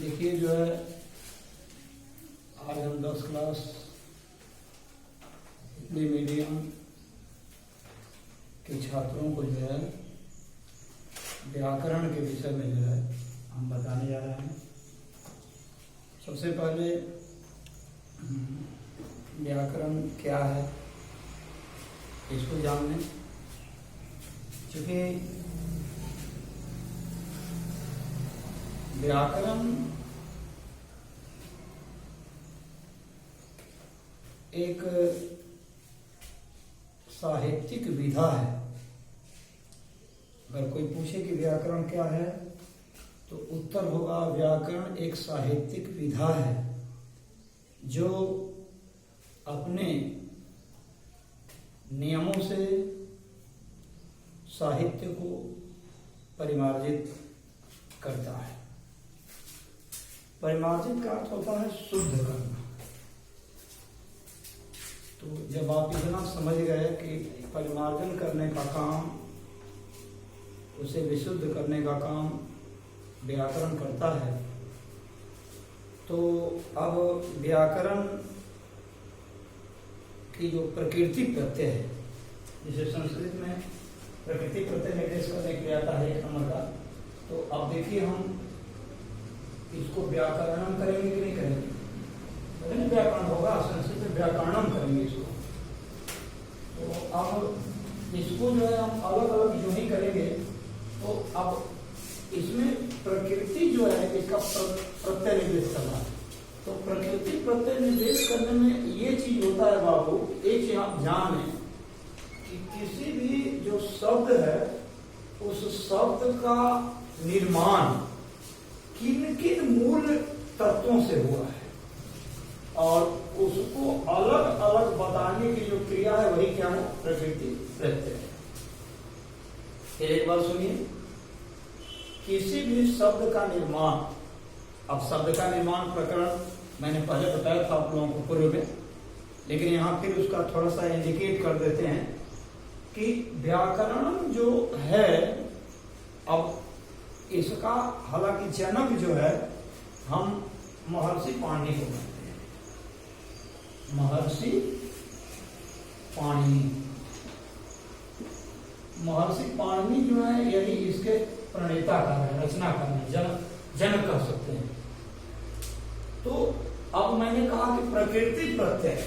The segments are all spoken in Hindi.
देखिए जो है आज हम 10 क्लास हिंदी मीडियम के छात्रों को जो है व्याकरण के विषय में जो है हम बताने जा रहे हैं। सबसे पहले व्याकरण क्या है इसको जान लें, क्योंकि व्याकरण एक साहित्यिक विधा है। अगर कोई पूछे कि व्याकरण क्या है तो उत्तर होगा व्याकरण एक साहित्यिक विधा है जो अपने नियमों से साहित्य को परिमार्जित करता है। परिमार्जित का अर्थ होता है शुद्ध करना। तो जब आप इतना समझ गए कि परिमार्जन करने का काम, उसे विशुद्ध करने का काम व्याकरण करता है, तो अब व्याकरण की जो प्रकृति प्रत्यय है, जिसे संस्कृत में प्रकृति प्रत्यय निर्देश करने के लिए आता है 1 नंबर का, तो अब देखिए हम इसको व्याकरणम करेंगे कि नहीं करेंगे? व्याकरण होगा, संस्कृत में व्याकरणम करेंगे इसको। तो अब इसको जो है हम अलग अलग जो ही करेंगे, तो अब इसमें प्रकृति जो है इसका प्रत्यय निर्देश करना है। तो प्रकृति प्रत्यय निर्देश करने में ये चीज होता है बाबू, एक चीज आप जाने कि किसी भी जो शब्द है उस शब्द का निर्माण किन किन मूल तत्वों से हुआ है और उसको अलग अलग बताने की जो क्रिया है वही क्या है? प्रकृति प्रत्यय। एक बार सुनिए, किसी भी शब्द का निर्माण, अब शब्द का निर्माण प्रकरण मैंने पहले बताया था आप लोगों को पूर्व में, लेकिन यहां फिर उसका थोड़ा सा इंडिकेट कर देते हैं कि व्याकरण जो है, अब इसका हालांकि जनक जो है हम महर्षि पाणिनि को मानते हैं। महर्षि पाणिनि जो है यदि इसके प्रणेता का है, रचना करना, जनक कह सकते हैं। तो अब मैंने कहा कि प्रकृति प्रत्यय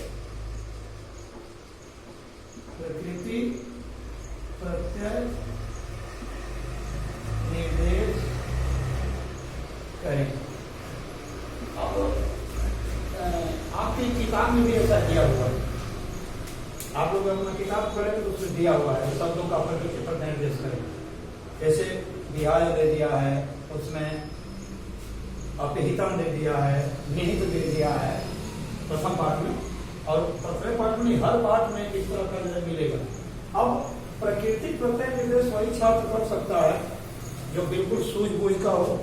निर्देश करें। अब आपकी किताब में भी ऐसा दिया हुआ है, आप लोग अपना किताब पढ़ेंगे तो उसमें दिया हुआ है शब्दों का प्रकृति प्रत्यय निर्देश करें। जैसे विहाय दे दिया है, उसमें अपहितम दे दिया है, निहित दे दिया है प्रथम पाठ में, और प्रथम पाठ में हर पाठ में इस तरह का मिलेगा। अब प्रकृति प्रत्यय निर्देश वही छात्र कर सकता है जो बिल्कुल सूझबूझ का हो,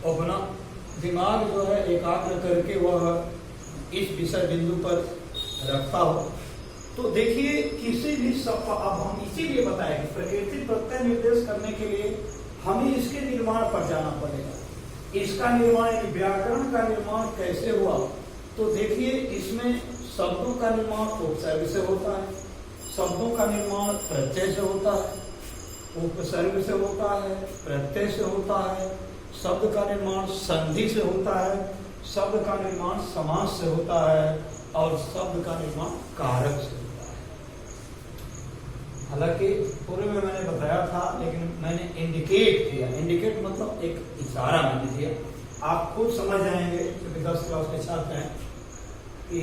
अपना दिमाग जो है एकाग्र करके वह इस विषय बिंदु पर रखता हो। तो देखिए किसी भी शब्द, अब हम इसीलिए बताएं कि प्रकृति प्रत्यय निर्देश करने के लिए हमें इसके निर्माण पर जाना पड़ेगा। इसका निर्माण, व्याकरण का निर्माण कैसे हुआ? तो देखिए इसमें शब्दों का निर्माण उपसर्ग से होता है, शब्दों का निर्माण प्रत्यय से होता है, उपसर्ग से होता है, प्रत्यय से होता है, शब्द का निर्माण संधि से होता है, शब्द का निर्माण समास से होता है, और शब्द का निर्माण कारक से होता है। हालांकि पूर्व में मैंने बताया था, लेकिन मैंने इंडिकेट किया। इंडिकेट मतलब एक इशारा मैंने दिया, आप खुद समझ जाएंगे क्योंकि 10 क्लास के छात्र हैं कि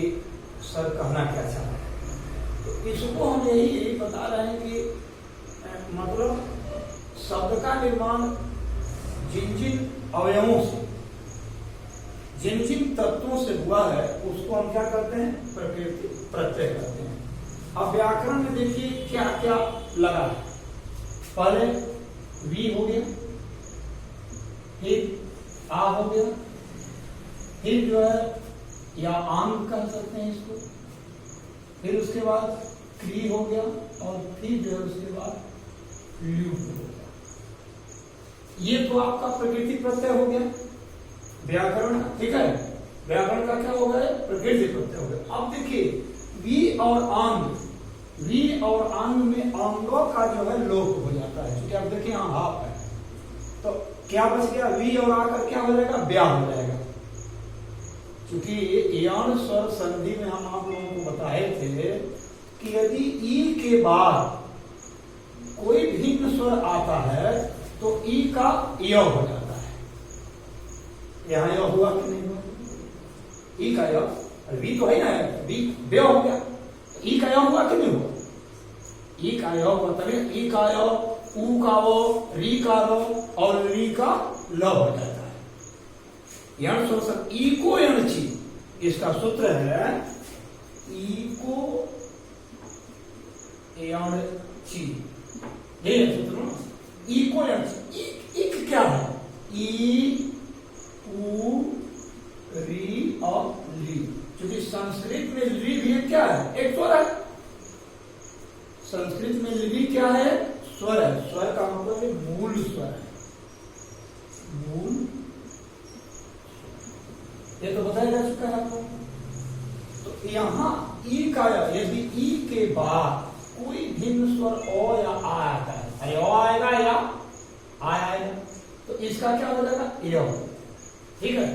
सर कहना क्या चाह रहे हैं। तो इसको हम यही बता रहे हैं कि मतलब शब्द का निर्माण जिन जिन अवयवों से, जिन जिन तत्वों से हुआ है उसको हम क्या करते हैं? प्रकृति प्रत्यय करते हैं। अब व्याकरण में देखिए क्या क्या लगा है। पहले वी हो गया, फिर आ हो गया, फिर जो है या आम कह सकते हैं इसको, फिर उसके बाद क्री हो गया, और फिर जो है उसके बाद ल्यू हो गया। ये तो आपका प्रकृति प्रत्यय हो गया। व्याकरण, ठीक है, व्याकरण का क्या हो गया, प्रकृति प्रत्यय हो गया। अब देखिए वी और आंग, वी और आंग में अंगों का जो है लोप हो जाता है, क्योंकि आप देखिए यहाँ हाफ है, तो क्या बच गया, वी और आकर क्या हो जाएगा, ब्या हो जाएगा। क्योंकि यान स्वर संधि में हम आप लोगों को बताए थे कि यदि ई के बाद कोई भिन्न स्वर आता है तो ई का य हो जाता है। यहां य हुआ कि नहीं हुआ, ई का य, वी तो है ना, वी बे हो गया, ई का य हुआ कि नहीं हुआ, ई का य हुआ, तभी ई का य, ऊ का वो, री का रो और री का ल हो जाता है। यण स्वर ई को यण ची, इसका सूत्र है ई को यण ची, ये सूत्र ई को यण ची। इक क्या है, ई ऊ री और ली, क्योंकि संस्कृत में ली भी क्या है, एक स्वर है। संस्कृत में ली क्या है, स्वर है। स्वर का मतलब है मूल स्वर है, मूल, ये तो बताया जा चुका है आपको। तो यहाँ ई का, यदि ई के बाद कोई भिन्न स्वर ओ या आ आता है, अरे ओ आएगा या आ आएगा, तो इसका क्या हो जाएगा, य, ठीक है।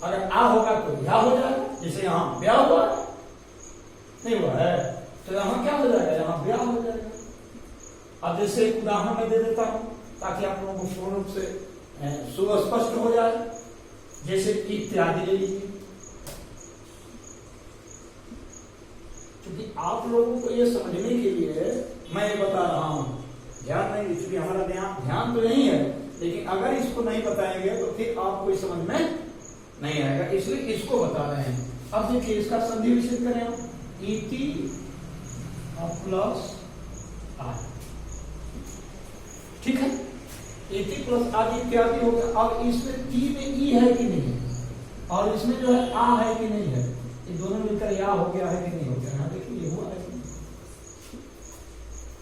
अगर आ होगा तो या हो जाएगा, जैसे यहाँ ब्या हुआ नहीं हुआ है, तो यहाँ क्या हो जाएगा, यहाँ ब्या हो जाएगा। अब जैसे एक उदाहरण मैं दे देता हूं ताकि आप लोगों को पूर्ण रूप से सुस्पष्ट हो जाए। जैसे इत्यादि ले लीजिए, क्योंकि आप लोगों को ये समझने के लिए मैं ये बता रहा हूं, ध्यान नहीं, इसलिए हमारा ध्यान तो नहीं है, लेकिन अगर इसको नहीं बताएंगे तो फिर आपको इस समझ में नहीं आएगा, इसलिए इसको बता रहे हैं। अब देखिए इसका संधि विच्छेद करें हम, इति प्लस आ, ठीक है, इति प्लस आदि इत्यादि हो गया। अब इसमें ती में ई है कि नहीं है, और इसमें जो है आ है कि नहीं है, ये दोनों मिलकर या हो गया है कि नहीं हो गया, यहाँ देखिए ये हुआ है कि नहीं।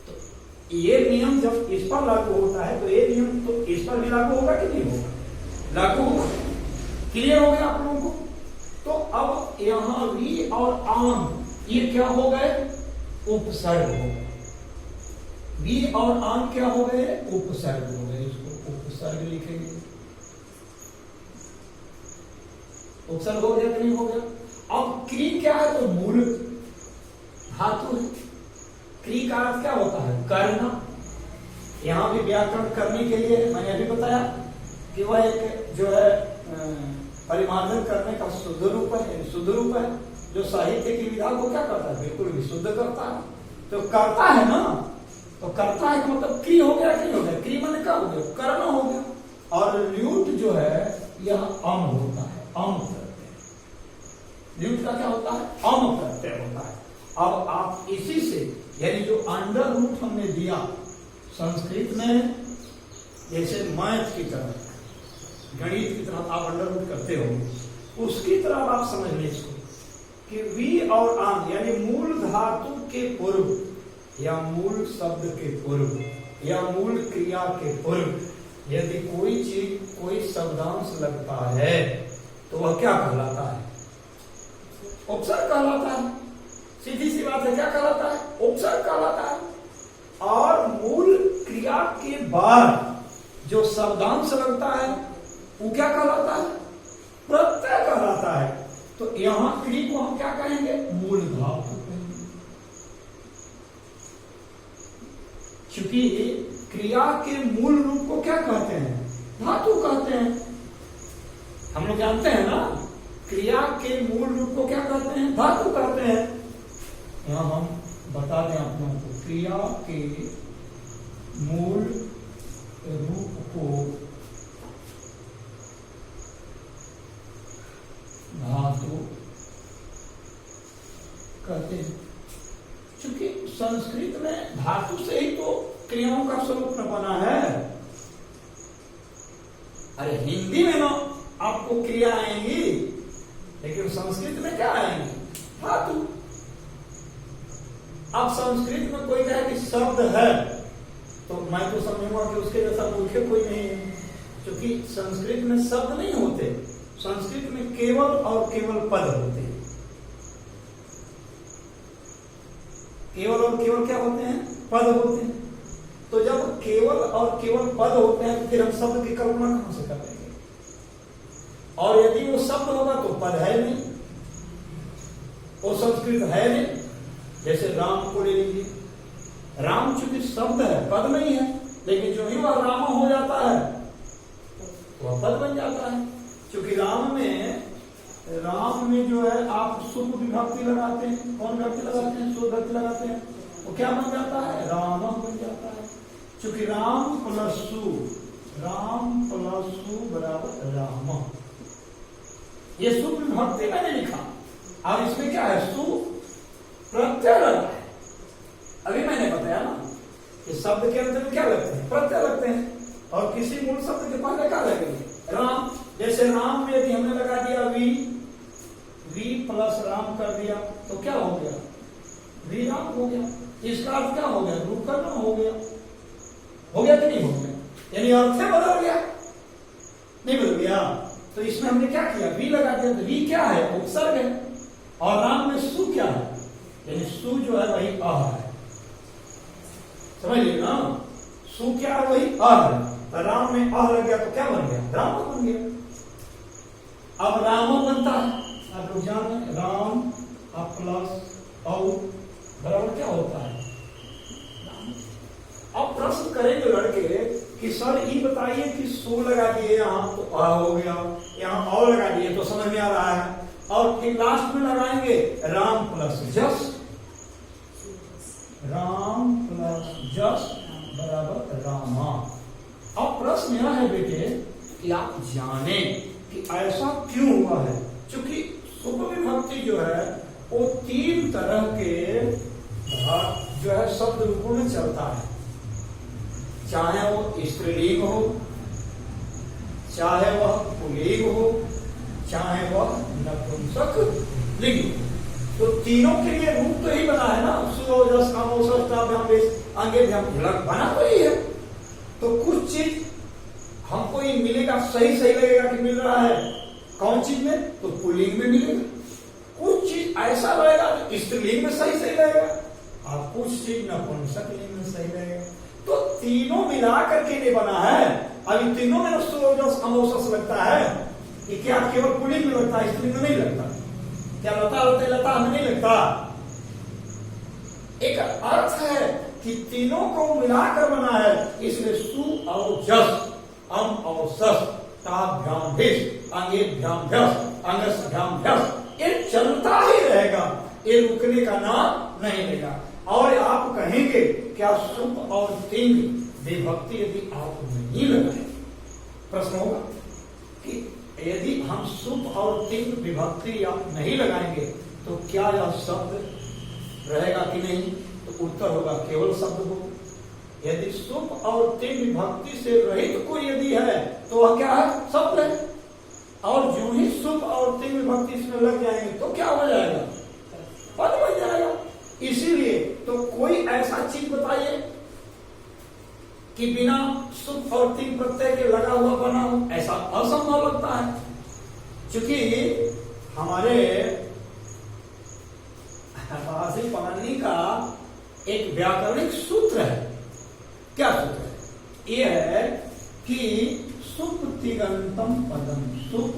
तो ये नियम जब इस पर लागू होता है तो ये नियम तो इस पर भी लागू होगा कि नहीं होगा, लागू होगा। क्लियर हो गया आप लोगों को। तो अब यहाँ वी और आम ये क्या हो गए, उपसर्ग हो गए। वी और आम क्या हो गए, उपसर्ग हो गए, इसको उपसर्ग लिखेंगे। उपसर्ग हो गया कि नहीं हो गया। अब क्री क्या है, तो मूल धातु है। क्री का अर्थ क्या होता है, करना। यहां भी व्याकरण करने के लिए मैंने अभी बताया कि वह एक जो है परिमार्जन करने का शुद्ध रूप है, जो साहित्य की विधा को क्या करता है, बिल्कुल विशुद्ध करता है। तो करता है ना, तो करता है मतलब क्री हो गया, क्री हो गया, क्री माने क्या हो गया, करना हो गया। और ल्यूट जो है यह अम होता है, अम प्रत्यय। ल्यूट का क्या होता है, अम प्रत्यय होता है। अब आप इसी से, यानी जो अंडर रूट हमने दिया संस्कृत में, जैसे मैथ की तरह, गणित की तरह आप अंडर रूट करते हो, उसकी तरह आप समझ लें इसको कि वी और आम यानी मूल धातु के पूर्व या मूल शब्द के पूर्व या मूल क्रिया के पूर्व यदि कोई चीज, कोई शब्दांश लगता है तो वह क्या कहलाता है, उपसर्ग कहलाता है। सीधी सी बात है, क्या कहलाता है, उपसर्ग कहलाता है। और मूल क्रिया के बाद जो शब्दांश लगता है वो क्या कहलाता है, प्रत्यय कहलाता है। तो यहां क्री को हम क्या कहेंगे, मूल धातु कहेंगे। क्योंकि क्रिया के मूल रूप को क्या कहते हैं, धातु कहते हैं। हम लोग जानते हैं ना, क्रिया के मूल रूप को क्या कहते हैं, धातु कहते हैं। यहां हम बता दें आप लोगों को, क्रिया के मूल रूप को धातु कहते हैं। क्योंकि संस्कृत में धातु से ही तो क्रियाओं का स्वरूप न बना है। अरे हिंदी में ना आपको क्रिया आएंगी, लेकिन संस्कृत में क्या आएंगी, धातु। अब संस्कृत में कोई कहे कि शब्द है, तो मैं तो समझूंगा कि उसके जैसा मूर्ख कोई नहीं है। क्योंकि संस्कृत में शब्द नहीं होते, संस्कृत में केवल और केवल पद होते हैं। केवल और केवल क्या होते हैं? पद होते हैं। तो जब केवल और केवल पद होते हैं तो फिर हम शब्द की कल्पना कहां से कर लेंगे? और यदि वो शब्द होगा तो पद है नहीं, वो संस्कृत है नहीं। जैसे राम को ले लीजिए, राम चूंकि शब्द है, पद नहीं है, लेकिन जो ही वह राम हो जाता है वह पद बन जाता है। क्योंकि राम में जो है आप सुख विभक्ति लगाते हैं। कौन विभक्ति लगाते हैं? शुद्ध विभक्ति लगाते हैं, वो क्या बन जाता है? राम बन जाता है। क्योंकि राम प्लस सु बराबर राम, ये शुद्ध विभक्ति मैंने लिखा। और इसमें क्या है? सु प्रत्यय लगा है। अभी मैंने बताया ना कि शब्द के अंत में क्या लगते हैं? प्रत्यय लगते हैं। और किसी मूल शब्द के पहले क्या लगेंगे? राम। जैसे राम में यदि हमने लगा दिया वी प्लस राम कर दिया तो क्या हो गया? वी राम हो गया। इसका अर्थ क्या हो गया? रूप करना हो गया। हो गया कि नहीं हो गया? यानी अर्थ बदल गया, नहीं बदल गया? तो इसमें हमने क्या किया? वी लगा दिया। तो वी क्या है? उपसर्ग है। और राम में सु क्या है? यानी सु जो है वही अ है। समझ लीजिए ना, सु क्या है? वही अ है। तो राम में अ लग गया तो क्या बन गया? राम बन गया। अब राम बनता है, आप लोग जान रहे हैं, राम प्लस औ बराबर क्या होता है? अब प्रश्न करेंगे लड़के कि सर ये बताइए कि सो लगा दिए यहाँ तो आ हो गया, यहाँ और लगा दिए तो समझ में आ रहा है, और फिर लास्ट में लगाएंगे राम प्लस जस बराबर रामा। अब प्रश्न यह है बेटे कि आप जाने कि ऐसा क्यों हुआ है। क्योंकि शुभ विभक्ति जो है वो 3 तरह के जो है शब्द रूपों में चलता है। चाहे वो स्त्रीलिंग हो, चाहे वह पुल्लिंग हो, चाहे वह नपुंसक लिंग हो। तो तीनों के लिए रूप तो ही बना है ना, सुरस आगे बना तो ही है। तो कुछ चीज हमको ये मिलेगा, सही लगेगा कि मिल रहा है कौन चीज में? तो पुल्लिंग में मिलेगा। कुछ चीज ऐसा लगेगा तो स्त्रीलिंग में सही लगेगा, और कुछ चीज नपुंसक लिंग में सही लगेगा। तो तीनों मिला करके ये बना है। अभी तीनों में सुरस अमोसस लगता है कि क्या केवल पुल्लिंग में लगता है, स्त्रीलिंग में नहीं लगता? क्या लता में नहीं लगता? एक अर्थ है कि तीनों को मिलाकर बना है, इसलिए सु और जस, अम और सस, ताभ्याम भिष, अंगेभ्याम भ्यस, अंगसभ्याम भ्यस, ये चलता ही रहेगा, ये रुकने का नाम नहीं लेगा। और आप कहेंगे क्या सुप और तिंग विभक्ति यदि आप नहीं लगाए, प्रश्न होगा कि यदि हम सुप और तिंग विभक्ति आप नहीं लगाएंगे तो क्या यह शब्द रहेगा कि नहीं? तो उत्तर होगा केवल शब्द हो। यदि सुप और तिंग विभक्ति से रहित कोई यदि है तो वह क्या है? शब्द है। और जो ही सुप और तिंग विभक्ति इसमें लग जाएंगे तो क्या हो जाएगा? पद बन जाएगा। इसीलिए तो कोई ऐसा चीज बताइए कि बिना सुप और तिंग प्रत्यय के लगा हुआ बना हो, ऐसा असंभव लगता है। क्योंकि हमारे महर्षि पाणिनि का एक व्याकरणिक सूत्र है। क्या सूत्र है? ये है कि सुप तिगंतम पदम, सुप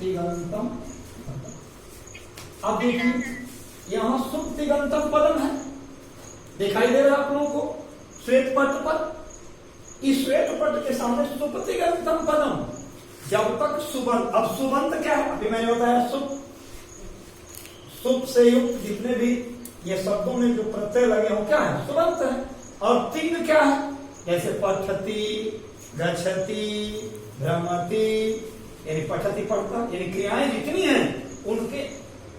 तिगंतम पदम। अब देखिए यहां सुप तिगंतम पदम है, दिखाई दे रहा है आप लोगों को श्वेत पट पर। इस श्वेत पट के सामने सुप तिगंतम पदम, जब तक सुबंत, अब सुबंत क्या है? अभी मैंने बताया सुप से युक्त जितने भी ये शब्दों में जो प्रत्यय लगे हो क्या है? सुबंत है। और तिंग क्या है? जैसे पठती, गच्छति, भ्रमति, यानी पठती पढ़ता, यानी क्रियाएं जितनी हैं उनके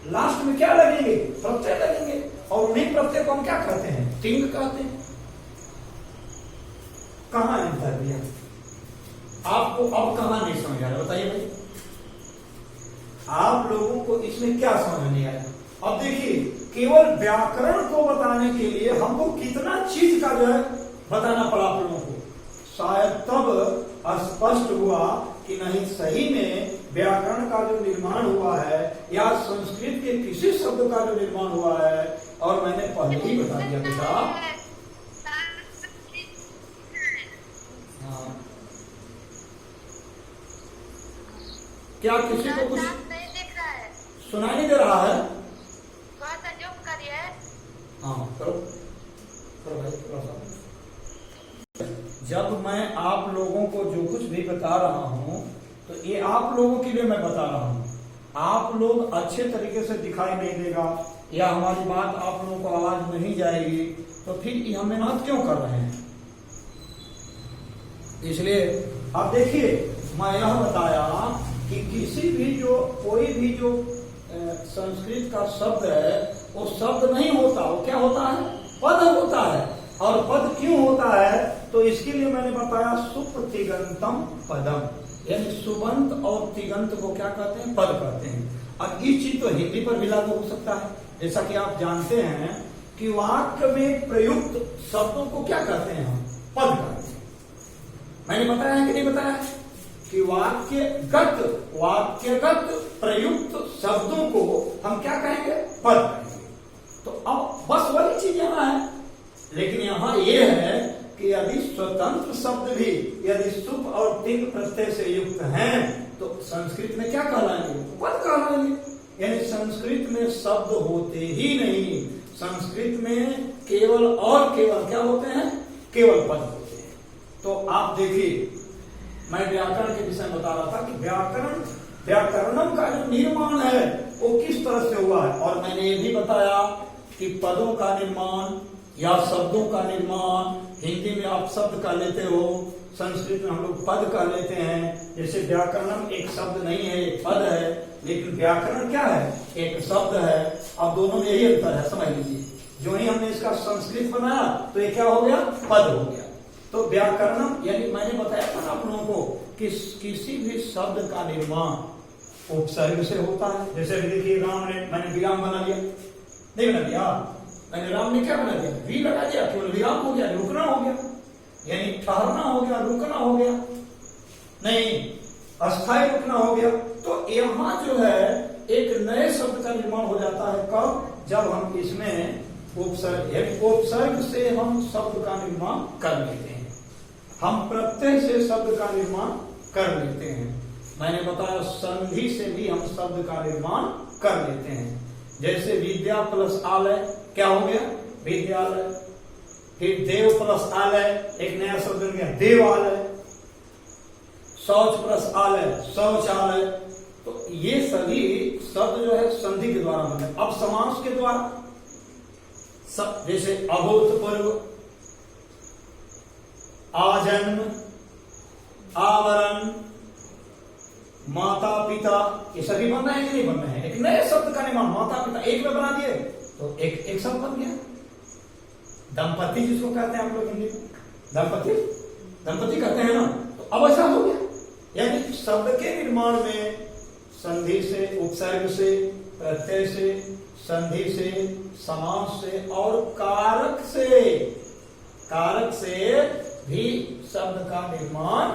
लास्ट में क्या लगेंगे? प्रत्यय लगेंगे। और उन्हीं प्रत्यय को हम क्या कहते हैं? तिंग कहते हैं। कहां अंतर दिया आपको? अब कहां नहीं समझ आ रहा बताइए भाई, आप लोगों को इसमें क्या समझ नहीं आया? अब देखिए केवल व्याकरण को बताने के लिए हमको कितना चीज का जो है बताना पड़ा आप लोगों को। शायद तब स्पष्ट हुआ कि सही में व्याकरण का जो निर्माण हुआ है या संस्कृत के किसी शब्द का जो निर्माण हुआ है, और मैंने पहले ही बता दिया बेटा। हाँ, क्या किसी को कुछ सुनाई नहीं दे रहा है? हाँ करो करो भाई, थोड़ा सा। जब मैं आप लोगों को जो कुछ भी बता रहा हूं तो ये आप लोगों के लिए मैं बता रहा हूं। आप लोग अच्छे तरीके से दिखाई नहीं देगा या हमारी बात आप लोगों को आवाज नहीं जाएगी तो फिर हम मेहनत क्यों कर रहे हैं? इसलिए आप देखिए, मैं यह बताया कि किसी भी जो कोई भी जो संस्कृत का शब्द है वो शब्द नहीं होता, वो क्या होता है? पद होता है। और पद क्यों होता है? तो इसके लिए मैंने बताया सुप्तिगंतम पदम, यानी सुबंत और तिगंत को क्या कहते हैं? पद कहते हैं। अब ये चीज तो हिंदी पर भी लागू हो सकता है। जैसा कि आप जानते हैं कि वाक्य में प्रयुक्त शब्दों को क्या कहते हैं? हम पद कहते हैं। मैंने बताया है कि नहीं बताया कि वाक्यगत प्रयुक्त शब्दों को हम क्या कहेंगे? पद कहेंगे। तो अब बस वही चीज यहाँ है, लेकिन यहाँ ये है कि यदि स्वतंत्र शब्द भी यदि सुप और तिग प्रत्यय से युक्त हैं तो संस्कृत में क्या कहलाएंगे? पद कहलाएंगे। यानी संस्कृत में शब्द होते ही नहीं, संस्कृत में केवल और केवल क्या होते हैं? केवल पद होते हैं। तो आप देखिए, मैं व्याकरण के विषय में बता रहा था कि व्याकरणम का जो निर्माण है वो किस तरह से हुआ है, और मैंने ये भी बताया कि पदों का निर्माण या शब्दों का निर्माण, हिंदी में आप शब्द कह लेते हो, संस्कृत में हम लोग पद कह लेते हैं। जैसे व्याकरणम एक शब्द नहीं है, एक पद है, लेकिन व्याकरण क्या है? एक शब्द है। अब दोनों में यही अंतर है, समझ लीजिए। जो ही हमने इसका संस्कृत बनाया तो ये क्या हो गया? पद हो गया। तो व्याकरणम यानी मैंने बताया था आप लोगों को कि किसी भी शब्द का निर्माण उपसर्ग से होता है। जैसे देखिए, राम ने, मैंने विराम बना लिया, नहीं बना दिया, मैंने राम ने क्या बना दिया? वी लगा दिया, केवल विराम हो गया, रुकना हो गया, यानी ठहरना हो गया, रुकना हो गया, नहीं अस्थायी रुकना हो गया। तो यहाँ जो है एक नए शब्द का निर्माण हो जाता है। कब? जब हम इसमें उपसर्ग से हम शब्द का निर्माण कर लेते हैं, हम प्रत्यय से शब्द का निर्माण कर लेते हैं। मैंने बताया संधि से भी हम शब्द का निर्माण कर लेते हैं। जैसे विद्या प्लस आलय क्या हो गया? विद्यालय। फिर देव प्लस आलय एक नया शब्द बन गया, देवालय। शौच प्लस आलय, शौचालय। तो ये सभी शब्द जो है संधि के द्वारा बने। अब समास के द्वारा जैसे अभूतपूर्व, आजन्म, आवरण, माता पिता, ये सभी बन रहे हैं कि नहीं बन रहे हैं? एक नए शब्द का निर्माण, माता पिता एक में बना दिए तो एक शब्द बन गया। दंपति जिसको कहते हैं हम लोग हिंदी में, दंपति कहते हैं ना, तो अब ऐसा हो गया। यानी शब्द के निर्माण में संधि से, उपसर्ग से, प्रत्यय से, संधि से, समास से और कारक से भी शब्द का निर्माण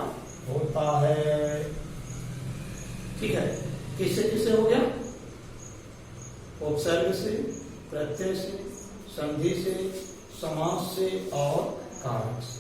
होता है। ठीक है, किससे किससे हो गया? उपसर्ग से, प्रत्यय से, संधि से, समास से और कारक से।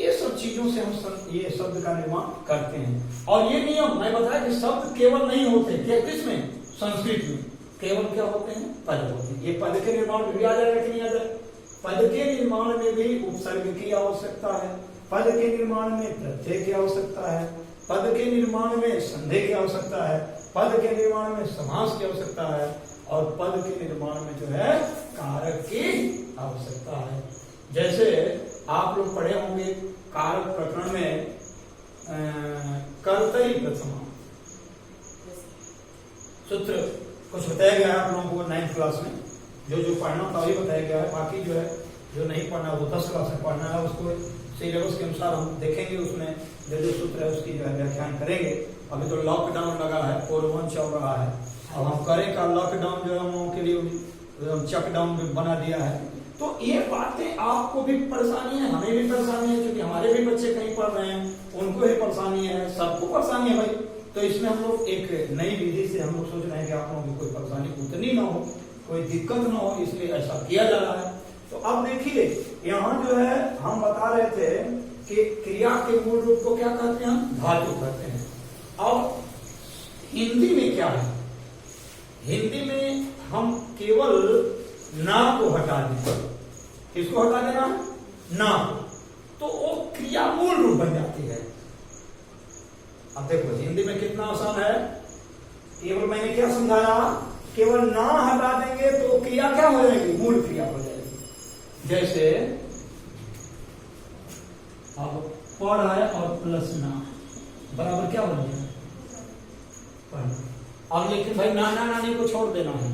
ये सब चीजों से हम ये शब्द का निर्माण करते हैं। और ये नियम मैं बताया कि शब्द केवल नहीं होते, क्या किसमें? संस्कृत में केवल क्या होते हैं? पद होते हैं। ये पद के निर्माण में भी आ जाएगा कि नहीं आ जाएगा? पद के निर्माण में भी उपसर्ग की आवश्यकता है, पद के निर्माण में प्रत्यय की आवश्यकता है, पद के निर्माण में संधि की आवश्यकता है, पद के निर्माण में समास की आवश्यकता है और पद के निर्माण में जो है कारक की आवश्यकता है। जैसे आप लोग पढ़े होंगे कारक प्रकरण में कर्तरी प्रथमा सूत्र कुछ बताया गया है आप लोगों को 9th क्लास में। जो पढ़ना था वही बताया गया है, बाकी जो है जो नहीं पढ़ना वो 10 क्लास में पढ़ना है। उसको सिलेबस के अनुसार हम देखेंगे, उसमें जो सूत्र है उसकी जो है व्याख्यान करेंगे। अभी तो लॉकडाउन लगा है, 4-1 चल रहा है। अब हम करें का लॉकडाउन जो है हम लोगों के लिए चकडाउन भी बना दिया है। तो ये बातें आपको भी परेशानी है, हमें भी परेशानी है, क्योंकि हमारे भी बच्चे कहीं पढ़ रहे हैं, उनको भी परेशानी है, सबको परेशानी है भाई। तो इसमें हम लोग एक नई विधि से हम लोग सोच रहे हैं कि आप लोगों की कोई परेशानी उतनी ना हो, कोई दिक्कत ना हो, इसलिए ऐसा किया जा रहा है। तो अब देखिए यहाँ जो है हम बता रहे थे कि क्रिया के मूल रूप को क्या कहते हैं, हम धातु कहते हैं। अब हिंदी में क्या है, हिंदी में हम केवल ना को हटा दें। किसको हटा देना है, ना को, तो वो क्रिया मूल रूप बन जाती है। अब देखो हिंदी में कितना आसान है, केवल मैंने क्या समझाया, केवल ना हटा देंगे तो क्रिया क्या हो जाएगी, मूल क्रिया हो जाएगी। जैसे अब पढ़ है और प्लस ना बराबर क्या बन गया, पढ़। अब लेकिन भाई नाना नानी को छोड़ देना है।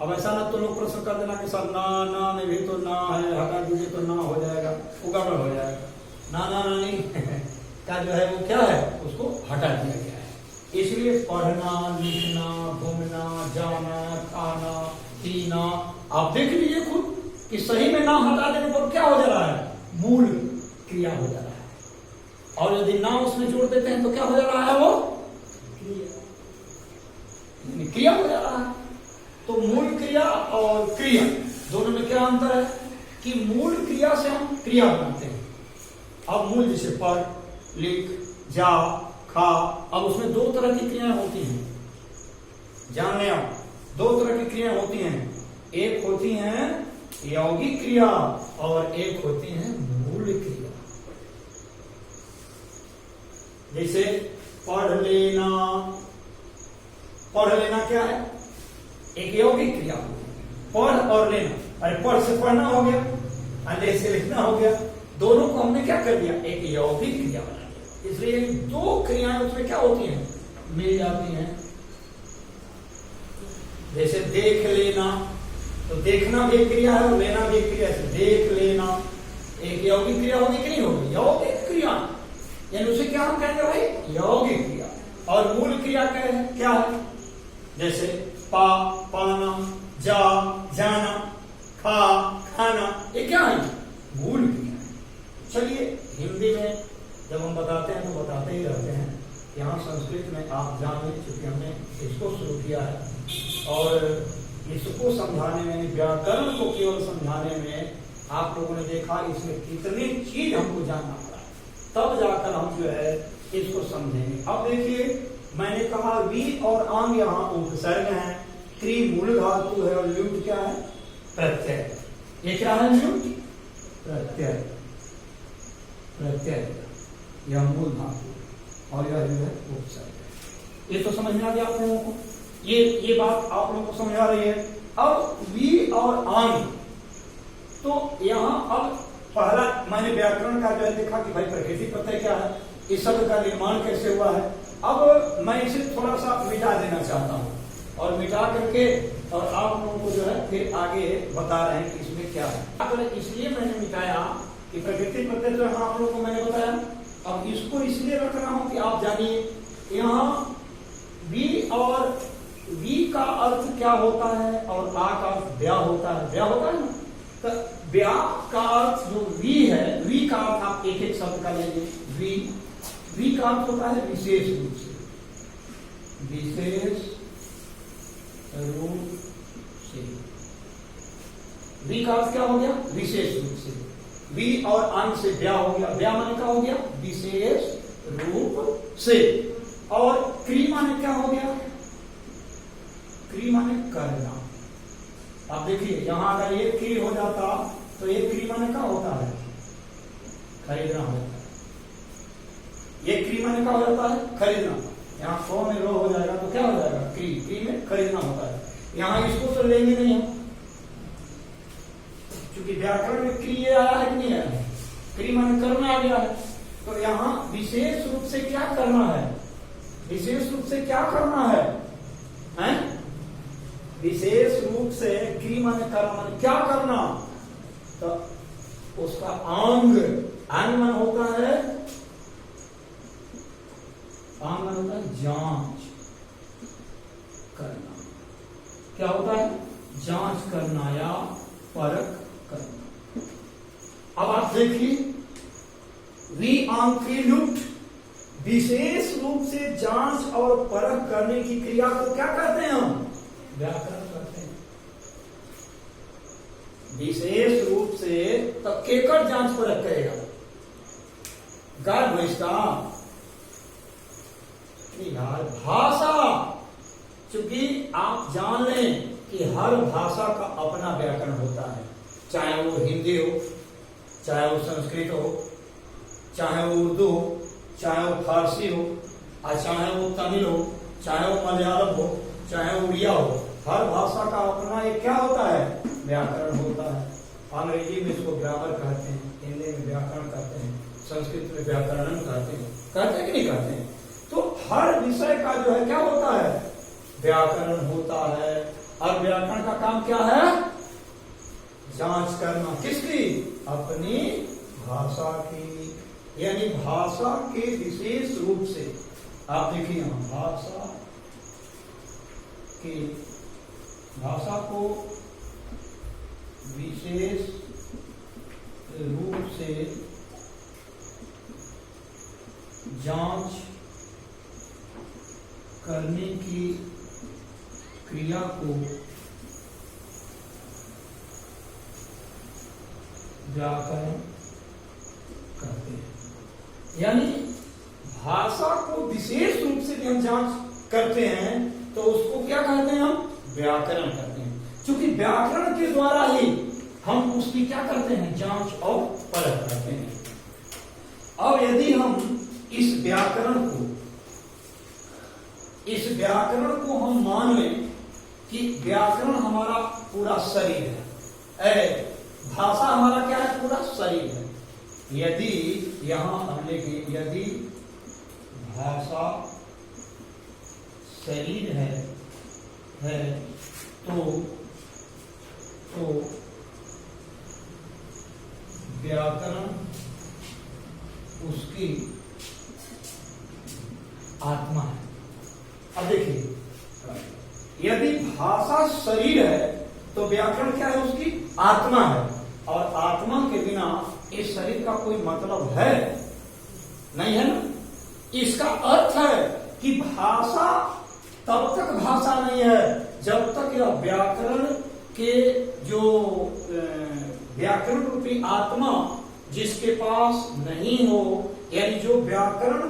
अब ऐसा ना तो लोग प्रश्न कर देना कि सर ना में भी तो ना है, हटा दीजिए तो ना हो जाएगा, उगाड़ हो जाएगा। नाना नानी का जो है वो क्या है, उसको हटा दिया गया है। इसलिए पढ़ना, लिखना, घूमना, जाना, खाना, पीना, आप देख लीजिए खुद कि सही में ना हटा देने पर क्या हो जा रहा है, मूल क्रिया हो जा रहा है। और यदि ना उसमें जोड़ देते हैं तो क्या हो जा रहा है, वो क्रिया हो जा रहा है। तो मूल क्रिया और क्रिया दोनों में क्या अंतर है कि मूल क्रिया से हम क्रिया बनाते हैं। अब मूल जैसे पढ़, लिख, जा, खा, अब उसमें दो तरह की क्रियाएं होती हैं, जान लें आप, दो तरह की क्रियाएं होती हैं। एक होती हैं यौगिक क्रिया और एक होती है मूल क्रिया। जैसे पढ़ लेना, पढ़ लेना क्या है, एक यौगिक क्रिया। पढ़ और लेना, अरे पढ़ से पढ़ना हो गया, अंडे से लिखना हो गया, दोनों को हमने क्या कर दिया, एक यौगिक क्रिया बना दिया। इसलिए दो क्रियाएं उसमें क्या होती हैं, मिल जाती हैं। जैसे देख लेना, तो देखना भी एक क्रिया है और लेना भी एक क्रिया है। देख लेना एक यौगिक क्रिया होगी कि नहीं होगी, यौगिक क्रिया, यानी उसे क्या हम कहेंगे भाई, यौगिक क्रिया। और मूल क्रिया क्या है, जैसे पा, पाना, जा, जाना, खा, खाना, ये क्या है, मूल क्रिया है। चलिए हिंदी में जब हम बताते हैं तो बताते ही रहते हैं, यहाँ संस्कृत में आप जाने, चूंकि हमने इसको शुरू किया है और इसको समझाने में, व्याकरण को केवल समझाने में आप लोगों ने देखा इसमें कितनी चीज हमको जानना पड़ा, तब जाकर हम जो है इसको समझेंगे। अब देखिए मैंने कहा वी और आंग यहाँ उपसर्ग है, क्री मूल धातु है और ल्यूट क्या है, प्रत्यय। ये क्या है, ल्यूट प्रत्यय, प्रत्यय यह मूल धातु और यह जो है उपसर्ग। ये तो समझ में आ गया आप लोगों को, ये बात आप लोगों को समझ आ रही है। अब वी और आंग, तो यहाँ अब पहला मैंने व्याकरण का जो है देखा कि भाई प्रकृति प्रत्यय क्या है, इस शब्द का निर्माण कैसे हुआ है। अब मैं इसे थोड़ा सा मिटा देना चाहता हूँ और मिटा करके और आप लोगों को जो है फिर आगे बता रहे हैं कि इसमें क्या है। इसलिए मैंने मिटाया कि प्रकृति प्रत्यय जो है आप लोगों को मैंने बताया। अब इसको इसलिए रख रहा हूं कि आप जानिए यहाँ वी और वी का अर्थ क्या होता है और आ का अर्थ ब्या होता है, ब्या होता है ना, तो ब्या का अर्थ जो वी है, वी का अर्थ आप एक एक शब्द का लेंगे। वी का अर्थ होता है विशेष रूप से, विशेष रूप से। वी का अर्थ क्या हो गया, विशेष रूप से। वी और अंग से ब्या हो गया, ब्या माने क्या हो गया, विशेष रूप से। और क्री माने क्या हो गया, क्री माने करना। आप देखिए यहां अगर ये क्री हो जाता तो ये क्री माने क्या होता है, खरीदना होता है। ये क्री माने क्या हो जाता है, खरीदना। यहाँ 100 में रो हो जाएगा तो क्या हो जाएगा, क्री, क्री में खरीदना होता है। यहाँ इसको तो लेंगे नहीं हम, क्योंकि व्याकरण में क्री आया है कि नहीं आया, क्री माने करना आ गया है। तो यहाँ विशेष रूप से क्या करना है, विशेष रूप से क्या करना है, हैं? विशेष रूप से क्री माने करना, माने क्या करना, तो उसका अंग, अंग मन होता है, अंग मन होता है जांच करना। क्या होता है, जांच करना या परख करना। अब आप देखिए वी आंग क्री लुट, विशेष रूप से जांच और परख करने की क्रिया को क्या कहते हैं हम? व्याकरण कहते हैं। विशेष रूप से तब केकर जांच परख करेगा? गाय भैंस का? यार भाषा, क्योंकि आप जान लें कि हर भाषा का अपना व्याकरण होता है, चाहे वो हिंदी हो, चाहे वो संस्कृत हो, चाहे वो उर्दू हो, चाहे वो फारसी हो, और चाहे वो तमिल हो, चाहे वो मलयालम हो, चाहे वो उड़िया हो। हर भाषा का अपना एक क्या होता है? व्याकरण होता है। अंग्रेजी में इसको ग्रामर कहते हैं, हिंदी में व्याकरण कहते हैं, संस्कृत में व्याकरण कहते हैं कि नहीं कहते हैं? तो हर विषय का जो है क्या होता है? व्याकरण होता है। और व्याकरण का काम क्या है? जांच करना। किसकी? अपनी भाषा की। यानी भाषा के विशेष रूप से, आप देखिए भाषा को विशेष रूप से जांच करने की क्रिया को व्याकरण कहते हैं। यानी भाषा को विशेष रूप से हम जांच करते हैं तो उसको क्या कहते हैं? हम व्याकरण कहते हैं। क्योंकि व्याकरण के द्वारा ही हम उसकी क्या करते हैं? जांच और परख करते हैं। अब यदि हम इस व्याकरण को हम मान लें कि व्याकरण हमारा पूरा शरीर है, भाषा हमारा क्या है? पूरा शरीर है। यदि यहां हम लिखें, यदि भाषा शरीर है तो व्याकरण उसकी आत्मा है। अब देखिए, यदि भाषा शरीर है तो व्याकरण क्या है? उसकी आत्मा है। और आत्मा के बिना इस शरीर का कोई मतलब है नहीं, है ना? इसका अर्थ है कि भाषा तब तक भाषा नहीं है जब तक यह व्याकरण के जो व्याकरण रूपी आत्मा जिसके पास नहीं हो, यानी जो व्याकरण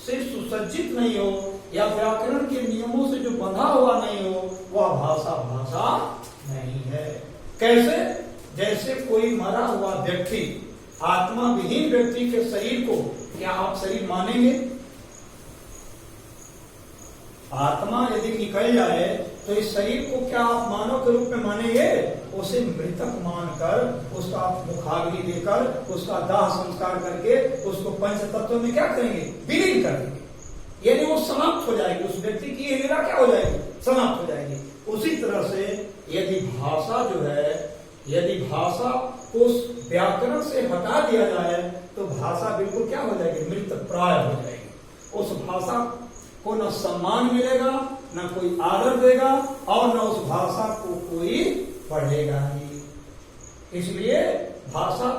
से सुसज्जित नहीं हो या व्याकरण के नियमों से जो बंधा हुआ नहीं हो, वह भाषा नहीं है। कैसे? जैसे कोई मरा हुआ व्यक्ति, आत्मा विहीन व्यक्ति के शरीर को क्या आप शरीर मानेंगे? आत्मा यदि निकल जाए तो इस शरीर को क्या आप मानव के रूप में मानेंगे? उसे मृतक मानकर, उसका मुखाग्नि देकर, उसका दाह संस्कार करके उसको पंच तत्व में क्या करेंगे? विलीन कर देंगे। यानी वो समाप्त हो जाएगी, उस व्यक्ति की ये लीला क्या हो जाएगी? समाप्त हो जाएगी। उसी तरह से यदि भाषा जो है, यदि भाषा को व्याकरण से हटा दिया जाए तो भाषा बिल्कुल क्या हो जाएगी? मृत प्राय हो जाएगी। उस भाषा को न सम्मान मिलेगा, न कोई आदर देगा, और न उस भाषा को कोई पढ़ेगा ही। इसलिए भाषा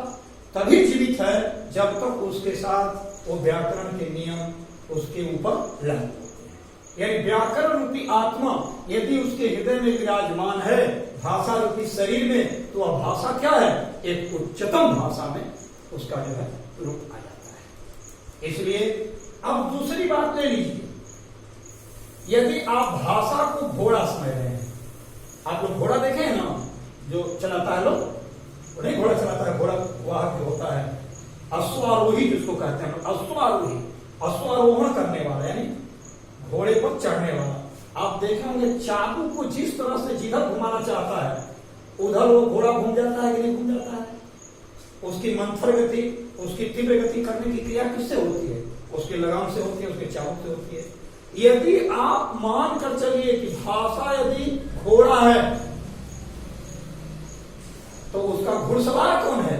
तभी जीवित है जब तक उसके साथ वो व्याकरण के नियम उसके ऊपर लागू होते हैं। यानी व्याकरण रूपी आत्मा यदि उसके हृदय में विराजमान है भाषा रूपी शरीर में, तो वह भाषा क्या है? एक उच्चतम भाषा में उसका जो है रूप आ जाता है। इसलिए अब दूसरी बात ले लीजिए, यदि आप भाषा को घोड़ा समझ रहे हैं, आप लोग घोड़ा देखे हैं ना, जो चलाता है लोग, वो नहीं घोड़ा चलाता है, घोड़ा वाहक जो होता है, अश्वारोही जिसको कहते हैं, अश्वारोही, अश्वारोहण करने वाला, यानी घोड़े पर चढ़ने वाला। आप देखे होंगे चाकू को जिस तरह से जिधर घुमाना चाहता है उधर वो घोड़ा घूम जाता है कि नहीं घूम जाता है? उसकी मंथर गति, उसकी तीव्र गति करने की क्रिया किससे होती है? उसके लगाम से होती है, उसके चाबुक से होती है। यदि आप मान कर चलिए कि भाषा यदि घोड़ा है तो उसका घुड़सवार कौन है?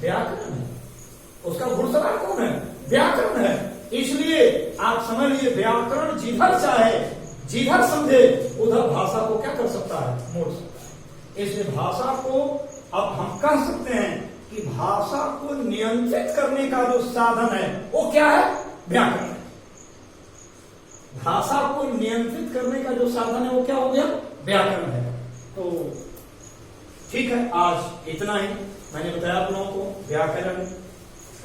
व्याकरण है। उसका घुड़सवार कौन है? व्याकरण है। इसलिए आप समझ लीजिए, व्याकरण जिधर चाहे, जिधर समझे, उधर भाषा को क्या कर सकता है? मोड़ सकता है। इसलिए भाषा को अब हम कह सकते हैं कि भाषा को नियंत्रित करने का जो साधन है वो क्या है? व्याकरण है। भाषा को नियंत्रित करने का जो साधन है वो क्या हो गया? व्याकरण है। तो ठीक है, आज इतना ही मैंने बताया आप लोगों को व्याकरण,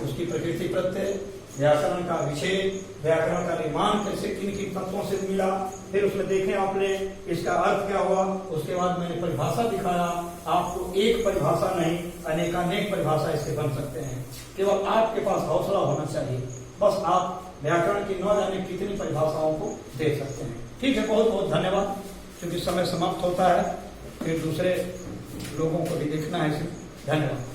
उसकी प्रकृति प्रत्यय, व्याकरण का विषय, व्याकरण का निर्माण कैसे किन किन तत्वों से मिला, फिर उसमें देखें आपने इसका अर्थ क्या हुआ, उसके बाद मैंने परिभाषा दिखाया। आपको एक परिभाषा नहीं, अनेकानेक परिभाषा इसके बन सकते हैं, केवल आपके पास हौसला होना चाहिए। बस आप व्याकरण की न जाने कितनी परिभाषाओं को दे सकते हैं। ठीक है, बहुत बहुत धन्यवाद। क्योंकि समय समाप्त होता है, फिर दूसरे लोगों को भी देखना है। धन्यवाद।